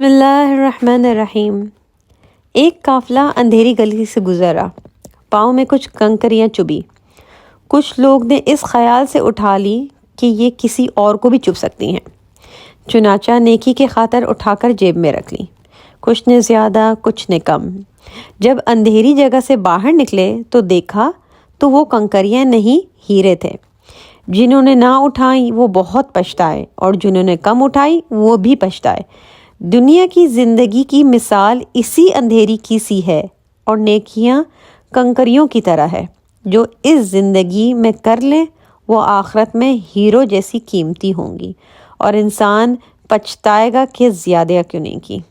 बिस्मिल्लाहिर्रहमानिर्रहीम। एक काफिला अंधेरी गली से गुजरा। पाँव में कुछ कंकरियां चुभी। कुछ लोग ने इस ख्याल से उठा ली कि ये किसी और को भी चुभ सकती हैं। चुनाचा नेकी के खातर उठाकर जेब में रख ली। कुछ ने ज़्यादा, कुछ ने कम। जब अंधेरी जगह से बाहर निकले तो देखा तो वो कंकरियां नहीं, हीरे थे। जिन्होंने ना उठाई वो बहुत पछताए और जिन्होंने कम उठाई वो भी पछताए। दुनिया की ज़िंदगी की मिसाल इसी अंधेरी की सी है और नेकियां कंकरियों की तरह है। जो इस ज़िंदगी में कर लें वो आखिरत में हीरो जैसी कीमती होंगी और इंसान पछताएगा कि ज़्यादा क्यों नहीं की।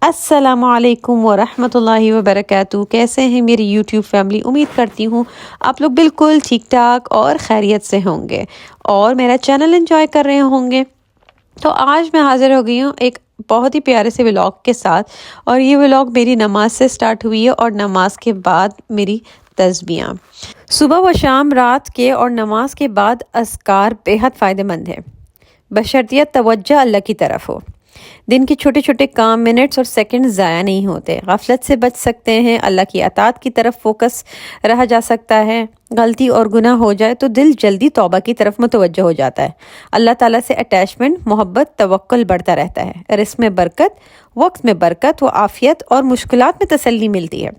अस्सलामु अलैकुम व रहमतुल्लाहि व बरकातहू। कैसे हैं मेरी यूट्यूब फैमिली? उम्मीद करती हूँ आप लोग बिल्कुल ठीक ठाक और खैरियत से होंगे और मेरा चैनल एंजॉय कर रहे होंगे। तो आज मैं हाज़िर हो गई हूँ एक बहुत ही प्यारे से व्लॉग के साथ। और ये व्लॉग मेरी नमाज से स्टार्ट हुई है और नमाज के बाद मेरी तस्बीहां। सुबह व शाम, रात के और नमाज के बाद अस्कार बेहद फ़ायदेमंद है, बशर्तिया तवज्जो अल्लाह की तरफ हो। दिन के छोटे छोटे काम, मिनट्स और सेकंड ज़ाया नहीं होते। गफलत से बच सकते हैं, अल्लाह की अताअत की तरफ फोकस रहा जा सकता है। गलती और गुनाह हो जाए तो दिल जल्दी तौबा की तरफ मुतवज्जो हो जाता है। अल्लाह ताला से अटैचमेंट, मोहब्बत, तवक्कुल बढ़ता रहता है। रिस्क में बरकत, वक्त में बरकत व आफियत और मुश्किलात में तसल्ली मिलती है।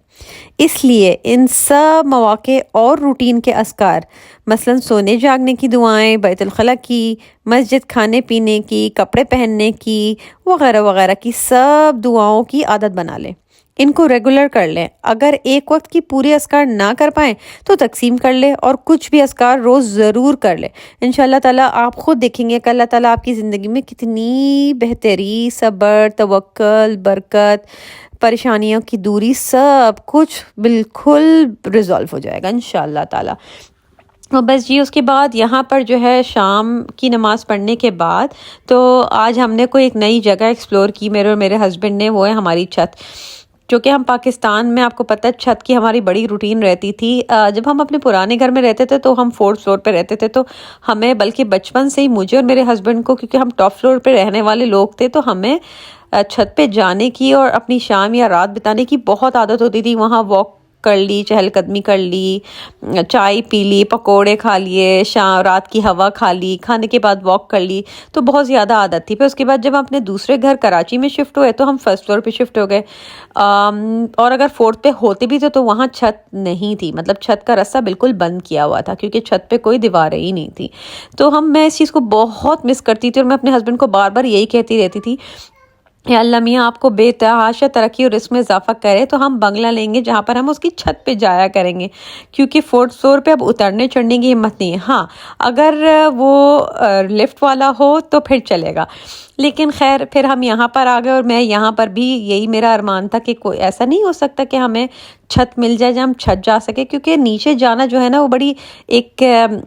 इसलिए इन सब मौके और रूटीन के अस्कार, मसलन सोने जागने की दुआएं, बैतुल खला की, मस्जिद, खाने पीने की, कपड़े पहनने की वगैरह वगैरह की सब दुआओं की आदत बना लें। इनको रेगुलर कर लें। अगर एक वक्त की पूरी अस्कार ना कर पाएँ तो तकसीम कर ले और कुछ भी अस्कार रोज़ ज़रूर कर ले। इंशाअल्लाह ताला आप खुद देखेंगे कि अल्लाह ताला आपकी ज़िंदगी में कितनी बेहतरी, सब्र, तवक्कुल, बरकत, परेशानियों की दूरी, सब कुछ बिल्कुल रिजॉल्व हो जाएगा इंशाअल्लाह ताला। और बस जी, उसके बाद यहाँ पर जो है शाम की नमाज़ पढ़ने के बाद तो आज हमने कोई एक नई जगह एक्सप्लोर की, मेरे और मेरे हस्बैंड ने। वो है हमारी छत। क्योंकि हम पाकिस्तान में, आपको पता है, छत की हमारी बड़ी रूटीन रहती थी। जब हम अपने पुराने घर में रहते थे तो हम 4th फ्लोर पे रहते थे, तो हमें, बल्कि बचपन से ही मुझे और मेरे हस्बैंड को, क्योंकि हम टॉप फ्लोर पे रहने वाले लोग थे, तो हमें छत पे जाने की और अपनी शाम या रात बिताने की बहुत आदत होती थी। वहाँ वॉक कर ली, चहलकदमी कर ली, चाय पी ली, पकोड़े खा लिए, शाम रात की हवा खा ली, खाने के बाद वॉक कर ली। तो बहुत ज़्यादा आदत थी। फिर उसके बाद जब हम अपने दूसरे घर कराची में शिफ्ट हुए तो हम 1st फ्लोर पे शिफ्ट हो गए। और अगर 4th पे होते भी थे तो वहाँ छत नहीं थी, मतलब छत का रास्ता बिल्कुल बंद किया हुआ था क्योंकि छत पे कोई दीवारें ही नहीं थी। तो मैं इस चीज़ को बहुत मिस करती थी और मैं अपने हस्बैंड को बार बार यही कहती रहती थी, या अल्लाह मियाँ आपको बेतहाशा तरक्की और इसमें इजाफा करे तो हम बंगला लेंगे जहाँ पर हम उसकी छत पे जाया करेंगे, क्योंकि 4th फ्लोर पे अब उतरने चढ़ने की हिम्मत नहीं है। हाँ, अगर वो लिफ्ट वाला हो तो फिर चलेगा, लेकिन खैर फिर हम यहाँ पर आ गए। और मैं यहाँ पर भी यही मेरा अरमान था कि कोई ऐसा नहीं हो सकता कि हमें छत मिल जाए जहाँ हम छत जा सके, क्योंकि नीचे जाना जो है ना वो बड़ी एक,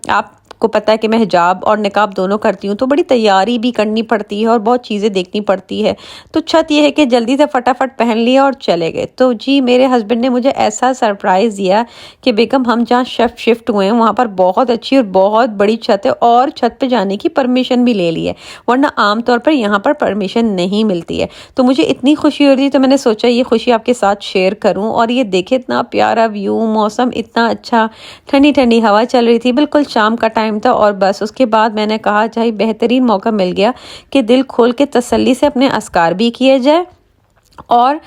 आप को पता है कि मैं हिजाब और निकाब दोनों करती हूँ, तो बड़ी तैयारी भी करनी पड़ती है और बहुत चीज़ें देखनी पड़ती है। तो छत ये है कि जल्दी से फटाफट पहन लिया और चले गए। तो जी, मेरे हस्बैंड ने मुझे ऐसा सरप्राइज़ दिया कि बेगम, हम जहाँ शिफ्ट हुए हैं वहाँ पर बहुत अच्छी और बहुत बड़ी छत है और छत पे जाने की परमिशन भी ले ली है, वरना आमतौर पर यहाँ पर परमिशन नहीं मिलती है। तो मुझे इतनी खुशी हो रही थी, तो मैंने सोचा ये खुशी आपके साथ शेयर करूँ। और ये देखे, इतना प्यारा व्यू, मौसम इतना अच्छा, ठंडी ठंडी हवा चल रही थी, बिल्कुल शाम का टाइम था। और बस उसके बाद मैंने कहा चाहे बेहतरीन मौका मिल गया कि दिल खोल के तसल्ली से अपने अस्कार भी किए जाए और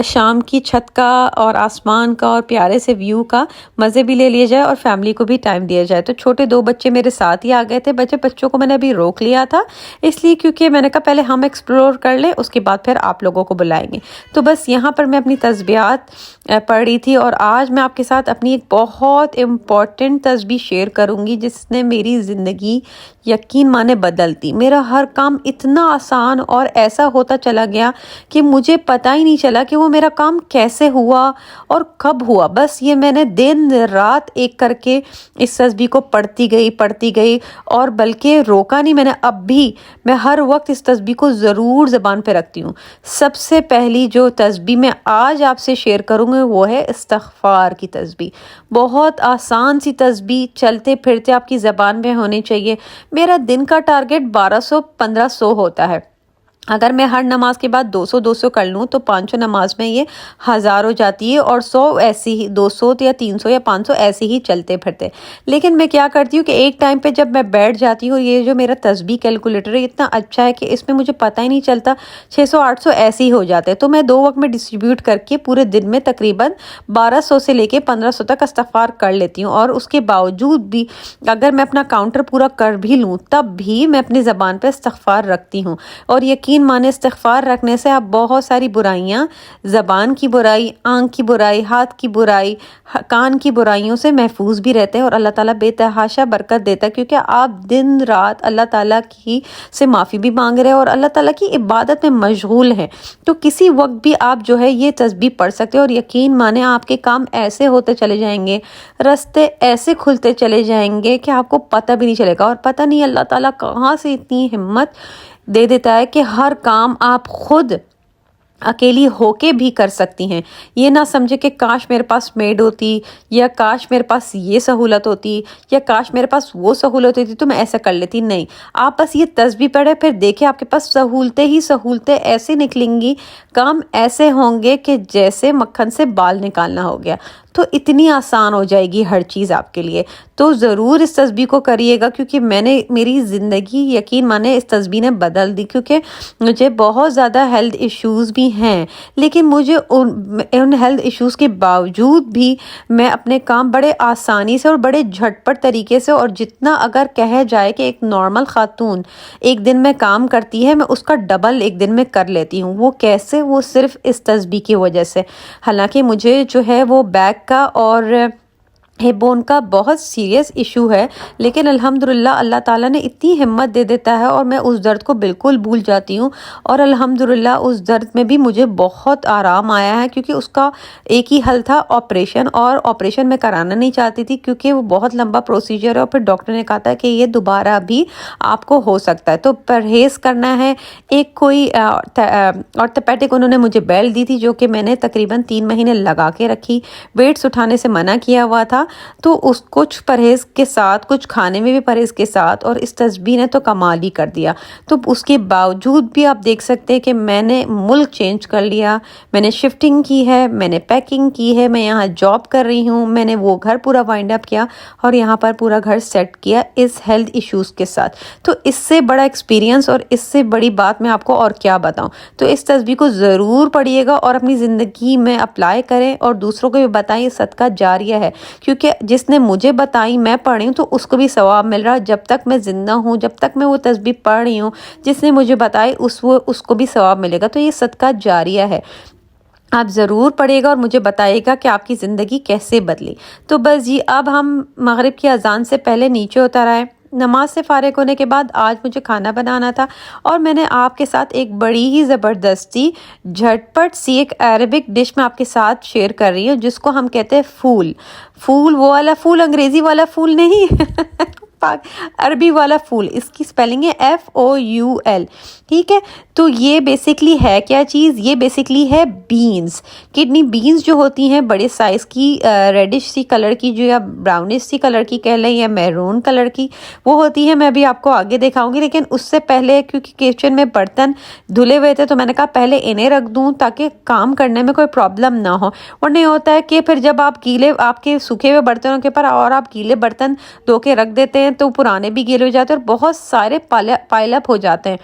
शाम की छत का और आसमान का और प्यारे से व्यू का मज़े भी ले लिए जाए और फैमिली को भी टाइम दिया जाए। तो छोटे 2 बच्चे मेरे साथ ही आ गए थे। बच्चों को मैंने अभी रोक लिया था, इसलिए क्योंकि मैंने कहा पहले हम एक्सप्लोर कर लें, उसके बाद फिर आप लोगों को बुलाएंगे। तो बस यहाँ पर मैं अपनी तस्बीहात पढ़ रही थी और आज मैं आपके साथ अपनी एक बहुत इम्पॉर्टेंट तस्बीह शेयर करूँगी जिसने मेरी ज़िंदगी यकीन माने बदल दी। मेरा हर काम इतना आसान और ऐसा होता चला गया कि मुझे पता ही नहीं चला कि वो मेरा काम कैसे हुआ और कब हुआ। बस ये मैंने दिन रात एक करके इस तस्बीह को पढ़ती गई और बल्कि रोका नहीं मैंने। अब भी मैं हर वक्त इस तस्बीह को ज़रूर ज़बान पे रखती हूँ। सबसे पहली जो तस्बीह मैं आज आपसे शेयर करूँगी वो है इस्तिग़फ़ार की तस्बीह। बहुत आसान सी तस्बीह, चलते फिरते आपकी ज़बान में होनी चाहिए। मेरा दिन का टारगेट 1200-1500 होता है, अगर मैं हर नमाज के बाद 200 कर लूँ तो 500 नमाज में ये 1000 हो जाती है, और 100 ऐसे ही, 200 या 300 या 500 ऐसे ही चलते फिरते। लेकिन मैं क्या करती हूँ कि एक टाइम पे जब मैं बैठ जाती हूँ, ये जो मेरा तस्बीह कैलकुलेटर है इतना अच्छा है कि इसमें मुझे पता ही नहीं चलता, 600-800 ऐसे ही हो जाते हैं। तो मैं 2 वक्त में डिस्ट्रीब्यूट करके पूरे दिन में तकरीबन 1200 से लेके 1500 तक इस्तिग़फ़ार कर लेती हूँ। और उसके बावजूद भी अगर मैं अपना काउंटर पूरा कर भी लूँ तब भी मैं अपनी ज़बान पर इस्तिग़फ़ार रखती हूँ। और यकीन माने इस्तिग़फ़ार रखने से आप बहुत सारी बुराइयां, ज़बान की बुराई, आँख की बुराई, हाथ की बुराई, कान की बुराइयों से महफूज भी रहते हैं। और अल्लाह ताला बेतहाशा बरकत देता है, क्योंकि आप दिन रात अल्लाह ताला की से माफ़ी भी मांग रहे हैं और अल्लाह ताला की इबादत में मशगूल हैं। तो किसी वक्त भी आप जो है ये तस्बीह पढ़ सकते हो, और यकीन माने आपके काम ऐसे होते चले जाएंगे, रास्ते ऐसे खुलते चले जाएंगे कि आपको पता भी नहीं चलेगा। और पता नहीं अल्लाह ताला कहाँ से इतनी हिम्मत दे देता है कि हर काम आप खुद अकेली होके भी कर सकती हैं। ये ना समझे कि काश मेरे पास मेड होती, या काश मेरे पास ये सहूलत होती, या काश मेरे पास वो सहूलत होती तो मैं ऐसा कर लेती। नहीं, आप बस ये तस्बीह पढ़े, फिर देखिए आपके पास सहूलतें ही सहूलतें ऐसे निकलेंगी, काम ऐसे होंगे कि जैसे मक्खन से बाल निकालना हो गया। तो इतनी आसान हो जाएगी हर चीज़ आपके लिए। तो ज़रूर इस तस्बीह को करिएगा, क्योंकि मेरी ज़िंदगी यकीन माने इस तस्बीह ने बदल दी। क्योंकि मुझे बहुत ज़्यादा हेल्थ इश्यूज़ भी हैं, लेकिन मुझे उन हेल्थ इश्यूज़ के बावजूद भी मैं अपने काम बड़े आसानी से और बड़े झटपट तरीके से, और जितना अगर कहा जाए कि एक नॉर्मल खातून एक दिन में काम करती है, मैं उसका डबल एक दिन में कर लेती हूँ। वो कैसे? वो सिर्फ इस तस्बीह की वजह से। हालांकि मुझे जो है वो बैक का और हिप बोन का बहुत सीरियस इशू है, लेकिन अल्हम्दुलिल्लाह अल्लाह ताला ने इतनी हिम्मत दे देता है और मैं उस दर्द को बिल्कुल भूल जाती हूँ। और अल्हम्दुलिल्लाह उस दर्द में भी मुझे बहुत आराम आया है, क्योंकि उसका एक ही हल था, ऑपरेशन। और ऑपरेशन मैं कराना नहीं चाहती थी, क्योंकि वो बहुत लंबा प्रोसीजर है, और फिर डॉक्टर ने कहा था कि ये दोबारा भी आपको हो सकता है, तो परहेज़ करना है। एक कोई ऑर्थोपेडिक उन्होंने मुझे बेल्ट दी थी, जो कि मैंने तकरीबन 3 महीने लगा के रखी। वेट्स उठाने से मना किया हुआ था, तो उस कुछ परहेज़ के साथ, कुछ खाने में भी परहेज़ के साथ, और इस तस्बीह ने तो कमाल ही कर दिया। तो उसके बावजूद भी आप देख सकते हैं कि मैंने मुल्क चेंज कर लिया, मैंने शिफ्टिंग की है, मैंने पैकिंग की है, मैं यहाँ जॉब कर रही हूँ, मैंने वो घर पूरा वाइंड अप किया और यहाँ पर पूरा घर सेट किया इस हेल्थ इश्यूज़ के साथ। तो इससे बड़ा एक्सपीरियंस और इससे बड़ी बात मैं आपको और क्या बताऊँ। तो इस तस्बीह को ज़रूर पढ़िएगा और अपनी ज़िंदगी में अप्लाई करें, और दूसरों को भी बताएं। सदका जारिया है, क्योंकि जिसने मुझे बताई, मैं पढ़ी हूँ, तो उसको भी सवाब मिल रहा है। जब तक मैं ज़िंदा हूँ, जब तक मैं वो तस्बीह पढ़ रही हूँ, जिसने मुझे बताई उसको भी सवाब मिलेगा। तो ये सदका जारिया है। आप ज़रूर पढ़िएगा और मुझे बताइएगा कि आपकी ज़िंदगी कैसे बदली। तो बस जी, अब हम मगरिब की अजान से पहले नीचे उतर आए। नमाज से फ़ारिग होने के बाद आज मुझे खाना बनाना था, और मैंने आपके साथ एक बड़ी ही ज़बरदस्ती झटपट सी एक अरबिक डिश में आपके साथ शेयर कर रही हूँ, जिसको हम कहते हैं फूल। फूल वो वाला फूल, अंग्रेज़ी वाला फूल नहीं अरबी वाला फूल। इसकी स्पेलिंग है FOUL। ठीक है, तो ये बेसिकली है क्या चीज़? ये बेसिकली है बीन्स, किडनी बीन्स जो होती हैं बड़े साइज़ की, रेडिश सी कलर की, जो या ब्राउनिश सी कलर की कह लें, या मैरून कलर की वो होती है। मैं अभी आपको आगे दिखाऊंगी, लेकिन उससे पहले क्योंकि किचन में बर्तन धुले हुए थे, तो मैंने कहा पहले इन्हें रख दूं ताकि काम करने में कोई प्रॉब्लम ना हो। और नहीं होता है कि फिर जब आप आपके सूखे हुए बर्तनों के ऊपर और आप गीले बर्तन धो के रख देते हैं, तो पुराने भी गीले हो जाते हैं और बहुत सारे पाइल अप हो जाते हैं,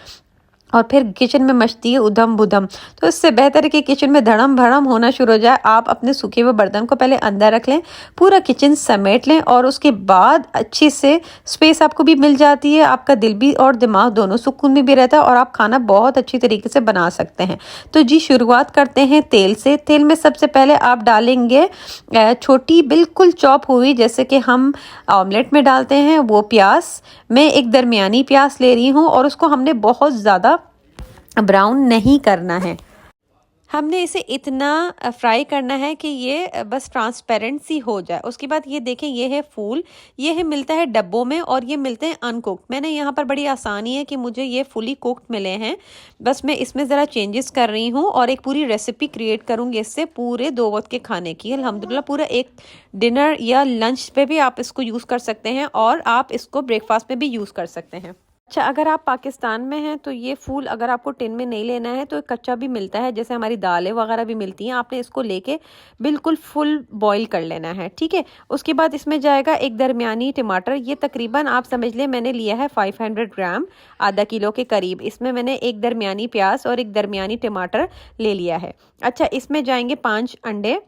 और फिर किचन में मचती है उधम बुधम। तो इससे बेहतर है कि किचन में धड़म भड़म होना शुरू हो जाए, आप अपने सूखे हुए बर्तन को पहले अंदर रख लें, पूरा किचन समेट लें, और उसके बाद अच्छे से स्पेस आपको भी मिल जाती है, आपका दिल भी और दिमाग दोनों सुकून में भी रहता है, और आप खाना बहुत अच्छी तरीके से बना सकते हैं। तो जी, शुरुआत करते हैं तेल से। तेल में सबसे पहले आप डालेंगे छोटी बिल्कुल चॉप हुई, जैसे कि हम ऑमलेट में डालते हैं, वो प्याज। मैं एक दरमियानी प्याज ले रही हूँ, और उसको हमने बहुत ज़्यादा ब्राउन नहीं करना है। हमने इसे इतना फ्राई करना है कि ये बस ट्रांसपेरेंट सी हो जाए। उसके बाद ये देखें, ये है फूल, ये है मिलता है डब्बों में, और ये मिलते हैं अनकुक्ड। मैंने यहाँ पर बड़ी आसानी है कि मुझे ये फुली कुक्ड मिले हैं, बस मैं इसमें ज़रा चेंजेस कर रही हूँ और एक पूरी रेसिपी क्रिएट करूँगी इससे पूरे 2 वक्त के खाने की। अल्हम्दुलिल्लाह पूरा एक डिनर या लंच पे भी आप इसको यूज़ कर सकते हैं, और आप इसको ब्रेकफास्ट में भी यूज़ कर सकते हैं। अच्छा, अगर आप पाकिस्तान में हैं तो ये फूल अगर आपको टिन में नहीं लेना है तो कच्चा भी मिलता है, जैसे हमारी दालें वगैरह भी मिलती हैं। आपने इसको लेके बिल्कुल फुल बॉईल कर लेना है, ठीक है। उसके बाद इसमें जाएगा एक दरमियानी टमाटर। ये तकरीबन आप समझ लें मैंने लिया है 500 ग्राम, आधा किलो के करीब। इसमें मैंने एक दरमियानी प्याज और एक दरमियानी टमाटर ले लिया है। अच्छा, इसमें जाएंगे 5 अंडे,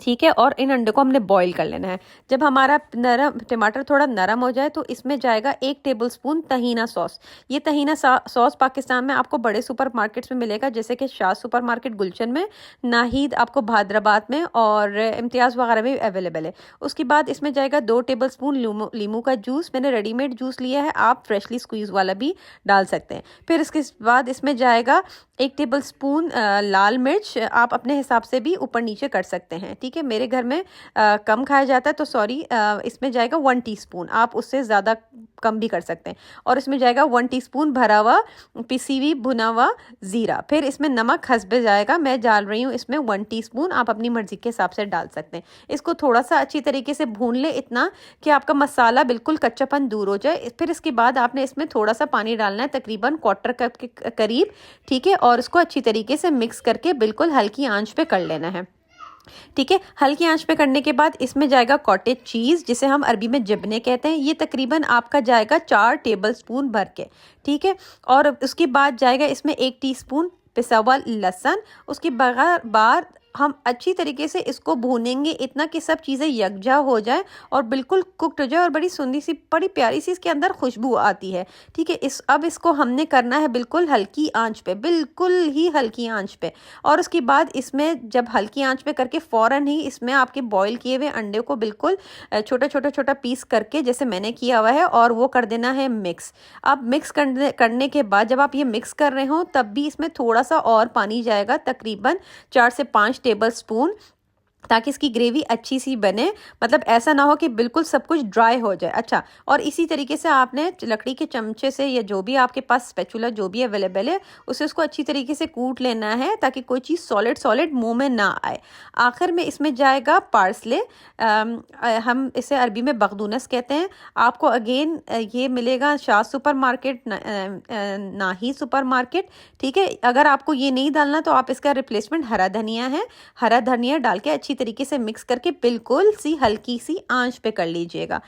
ठीक है। और इन अंडे को हमने बॉईल कर लेना है। जब हमारा नरम टमाटर थोड़ा नरम हो जाए तो इसमें जाएगा 1 टेबलस्पून तहीना सॉस। ये तहीना सॉस पाकिस्तान में आपको बड़े सुपर मार्केट्स में मिलेगा, जैसे कि शाह सुपर मार्केट गुलशन में, नाहिद आपको भादराबाद में और इम्तियाज़ वगैरह में अवेलेबल है। उसके बाद इसमें जाएगा 2 टेबलस्पून लीमू का जूस। मैंने रेडीमेड जूस लिया है, आप फ्रेशली स्क्वीज़ वाला भी डाल सकते हैं। फिर इसके बाद इसमें जाएगा 1 टेबलस्पून लाल मिर्च। आप अपने हिसाब से भी ऊपर नीचे कर सकते हैं, ठीक है। मेरे घर में कम खाया जाता है तो सॉरी, इसमें जाएगा 1 टीस्पून, आप उससे ज़्यादा कम भी कर सकते हैं। और इसमें जाएगा 1 टीस्पून भरा हुआ पिसी हुई भुना हुआ ज़ीरा। फिर इसमें नमक हस्बे जाएगा, मैं डाल रही हूँ इसमें 1 टीस्पून, आप अपनी मर्ज़ी के हिसाब से डाल सकते हैं। इसको थोड़ा सा अच्छी तरीके से भून ले, इतना कि आपका मसाला बिल्कुल कच्चापन दूर हो जाए। फिर इसके बाद आपने इसमें थोड़ा सा पानी डालना है, तकरीबन 1/4 कप के करीब, ठीक है। और इसको अच्छी तरीके से मिक्स करके बिल्कुल हल्की आंच पे कर लेना है, ठीक है। हल्की आंच पे करने के बाद इसमें जाएगा कॉटेज चीज़, जिसे हम अरबी में जबने कहते हैं। ये तकरीबन आपका जाएगा 4 टेबलस्पून भर के, ठीक है। और उसके बाद जाएगा इसमें 1 टीस्पून पिसा हुआ लहसुन। उसके बाद हम अच्छी तरीके से इसको भूनेंगे, इतना कि सब चीज़ें यकजा हो जाए और बिल्कुल कुक्ड हो जाए और बड़ी सुंदर सी, बड़ी प्यारी सी इसके अंदर खुशबू आती है, ठीक है। अब इसको हमने करना है बिल्कुल हल्की आंच पे, बिल्कुल ही हल्की आंच पे। और उसके बाद इसमें जब हल्की आंच पे करके फ़ौरन ही इसमें आपके बॉईल किए हुए अंडे को बिल्कुल छोटा पीस करके, जैसे मैंने किया हुआ है, और वो कर देना है मिक्स। अब मिक्स करने के बाद जब आप ये मिक्स कर रहे हो तब भी इसमें थोड़ा सा और पानी जाएगा, तकरीबन 4 से 5 टेबलस्पून, ताकि इसकी ग्रेवी अच्छी सी बने। मतलब ऐसा ना हो कि बिल्कुल सब कुछ ड्राई हो जाए। अच्छा, और इसी तरीके से आपने लकड़ी के चमचे से या जो भी आपके पास स्पैचुला जो भी अवेलेबल है उसे उसको अच्छी तरीके से कूट लेना है, ताकि कोई चीज़ सॉलिड मुंह में ना आए। आखिर में इसमें जाएगा पार्सले, हम इसे अरबी में बगदूनस कहते हैं। आपको अगेन ये मिलेगा शाह सुपर मार्केट, नाही सुपर मार्केट, ठीक है। अगर आपको ये नहीं डालना तो आप इसका रिप्लेसमेंट हरा धनिया है, हरा धनिया डाल के अच्छी तरीके से मिक्स करके बिल्कुल सी हल्की सी आंच पे कर लीजिएगा।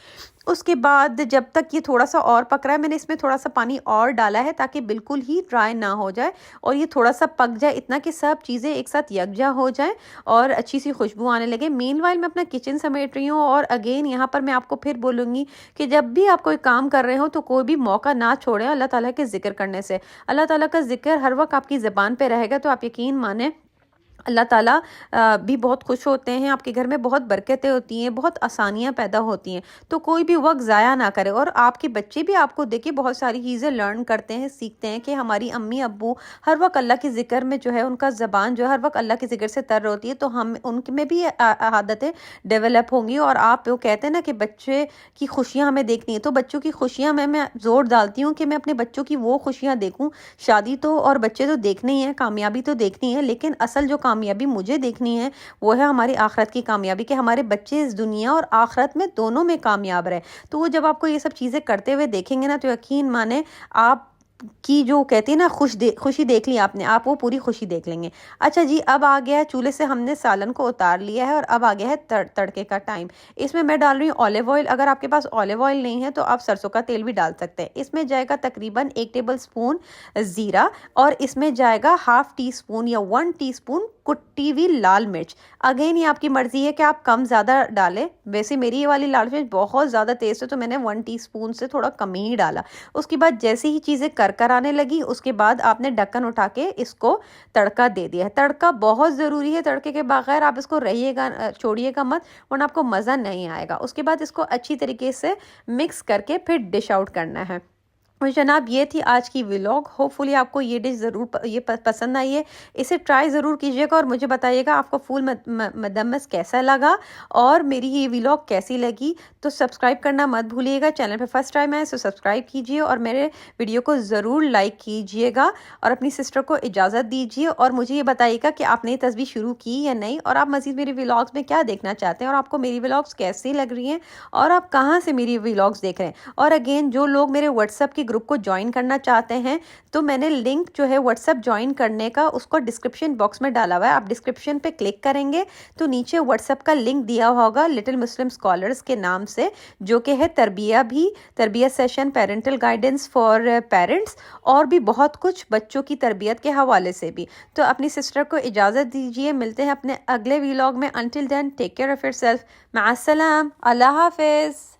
उसके बाद जब तक ये थोड़ा सा और पक रहा है, मैंने इसमें थोड़ा सा पानी और डाला है ताकि बिल्कुल ही ड्राई ना हो जाए और ये थोड़ा सा पक जाए, इतना कि सब चीज़ें एक साथ यकजा हो जाए और अच्छी सी खुशबू आने लगे। मीनवाइल मैं अपना किचन समेट रही हूँ। और अगेन यहाँ पर मैं आपको फिर बोलूँगी कि जब भी आप कोई काम कर रहे हो तो कोई भी मौका ना छोड़ें अल्लाह ताला के जिक्र करने से। अल्लाह ताला का जिक्र हर वक्त आपकी ज़बान पे रहेगा तो आप यकीन माने अल्लाह ताला भी बहुत खुश होते हैं, आपके घर में बहुत बरकतें होती हैं, बहुत आसानियाँ पैदा होती हैं। तो कोई भी वक्त ज़ाया ना करे। और आपके बच्चे भी आपको देख के बहुत सारी चीज़ें लर्न करते हैं, सीखते हैं कि हमारी अम्मी अब्बू हर वक्त अल्लाह के ज़िक्र में जो है उनका ज़बान जो है हर वक्त अल्लाह के ज़िक्र से तर होती है, तो हम उनमें भी आदतें डेवलप होंगी। और आप वो कहते हैं ना कि बच्चे की खुशियाँ हमें देखनी है, तो बच्चों की खुशियाँ मैं ज़ोर डालती हूँ कि मैं अपने बच्चों की वो खुशियाँ देखूँ। शादी तो और बच्चे तो देखने ही हैं, कामयाबी तो देखनी है, लेकिन असल जो कामयाबी मुझे देखनी है वो है हमारी आखिरत की कामयाबी, कि हमारे बच्चे इस दुनिया और आखिरत में दोनों में कामयाब रहे। तो वो जब आपको ये सब चीज़ें करते हुए देखेंगे ना, तो यकीन माने आप की जो कहती है ना खुशी देख ली आपने, आप वो पूरी खुशी देख लेंगे। अच्छा जी, अब आ गया है चूल्हे से हमने सालन को उतार लिया है और अब आ गया है तड़के का टाइम। इसमें मैं डाल रही हूँ ऑलिव ऑयल। अगर आपके पास ऑलिव ऑयल नहीं है तो आप सरसों का तेल भी डाल सकते हैं। इसमें जाएगा तकरीबन 1 टेबलस्पून ज़ीरा और इसमें जाएगा 1/2 टीस्पून या 1 टीस्पून कुटी हुई लाल मिर्च। अगेन ये आपकी मर्जी है कि आप कम ज़्यादा डालें। वैसे मेरी ये वाली लाल मिर्च बहुत ज़्यादा तेज़ है तो मैंने 1 टीस्पून से थोड़ा कम ही डाला। उसके बाद जैसे ही चीज़ें कर आने लगी उसके बाद आपने ढक्कन उठा के इसको तड़का दे दिया है। तड़का बहुत ज़रूरी है, तड़के के बगैर आप इसको रहिएगा छोड़िएगा मत, वरना आपको मज़ा नहीं आएगा। उसके बाद इसको अच्छी तरीके से मिक्स करके फिर डिश आउट करना है। और जनाब, ये थी आज की व्लॉग। होपफुली आपको ये डिश ज़रूर पसंद आई है। इसे ट्राई ज़रूर कीजिएगा और मुझे बताइएगा आपको फूल मदम्मस कैसा लगा और मेरी ये व्लॉग कैसी लगी। तो सब्सक्राइब करना मत भूलिएगा। चैनल पे फर्स्ट टाइम आए तो सब्सक्राइब कीजिए और मेरे वीडियो को ज़रूर लाइक कीजिएगा और अपनी सिस्टर को इजाज़त दीजिए और मुझे ये बताइएगा कि आपने ये तस्वीर शुरू की या नहीं और आप मज़ीद मेरी व्लॉग्स में क्या देखना चाहते हैं और आपको मेरी व्लॉग्स कैसी लग रही हैं और आप कहाँ से मेरी व्लॉग्स देख रहे हैं। और अगेन जो लोग मेरे व्हाट्सएप की ग्रुप को ज्वाइन करना चाहते हैं तो मैंने लिंक जो है व्हाट्सएप ज्वाइन करने का उसको डिस्क्रिप्शन बॉक्स में डाला हुआ है। आप डिस्क्रिप्शन पे क्लिक करेंगे तो नीचे व्हाट्सएप का लिंक दिया होगा लिटिल मुस्लिम स्कॉलर्स के नाम से, जो कि है तरबिया session, parental guidance for parents और भी बहुत कुछ बच्चों की तरबियत के हवाले से भी। तो अपनी सिस्टर को इजाज़त दीजिए, मिलते हैं अपने अगले व्लॉग में। Until then take care of yourself, माअस्सलाम, अल्लाह हाफिज़।